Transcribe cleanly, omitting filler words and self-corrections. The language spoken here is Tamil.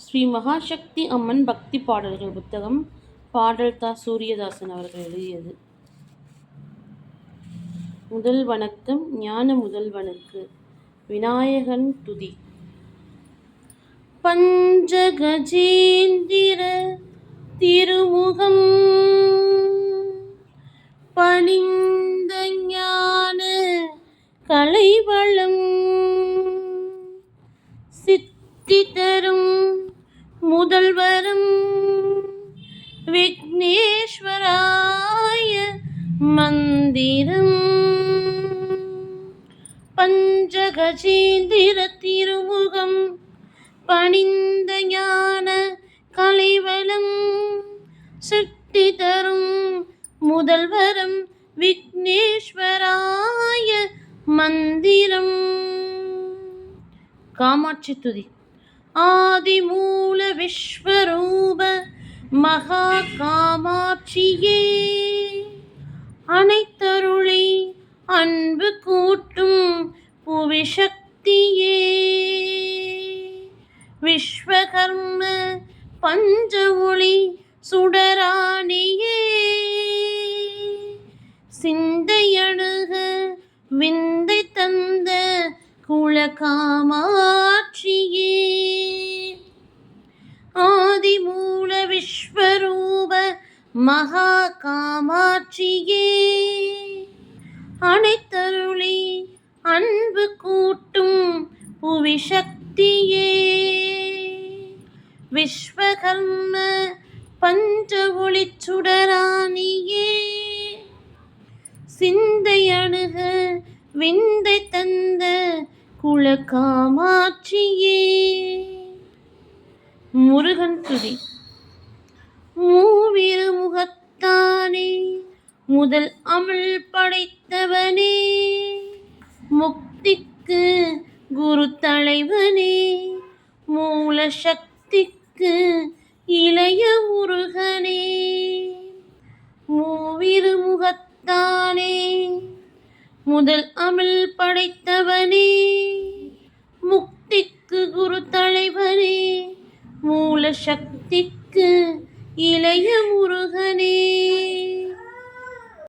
ஸ்ரீ மகாசக்தி அம்மன் பக்தி பாடல்கள் புத்தகம். பாடல் தா. சூரியதாசன் அவர்கள் எழுதியது. முதல் வணக்கம் ஞான முதல்வனுக்கு. விநாயகன் துதி. பஞ்சகஜேந்திர திருமுகம் பணிந்த ஞான கலைவளம் சித்தி தரும் முதல்வரும் விக்னேஸ்வராய மந்திரம். பஞ்சகஜேந்திர திருமுகம் பணிந்த ஞான கலைவளம் சித்தி தரும் முதல்வரம் விக்னேஸ்வராய மந்திரம். காமாட்சி துதி. ஆதிமூல விஸ்வரூப மகா காமாட்சியே, அனைத்தருளை அன்பு கூட்டும் புவிசக்தியே, விஸ்வகர்ம பஞ்ச ஒளி சுடராணியே, சிந்தையணுக விந்தை தந்த குலகாமாட்சியே, ஆதிமூல விஸ்வரூப மகா காமாட்சியே, அனைத்தருளை அன்பு கூட்டும் புவிசக்தியே, விஸ்வகர்ம பஞ்ச ஒளி சுடராணியே, சிந்தையணுக விந்தை தந்த குலகாமாட்சியே. முருகன் துதி. மூவிரு முகத்தானே, முதல் அமிழ் படைத்தவனே, முக்திக்கு குரு தலைவனே, மூல சக்திக்கு இளைய முருகனே. மூவிரு முகத்தானே, முதல் அமிழ் படைத்தவனே, முக்திக்கு குரு தலைவனே, மூல சக்திக்கு இளைய முருகனே.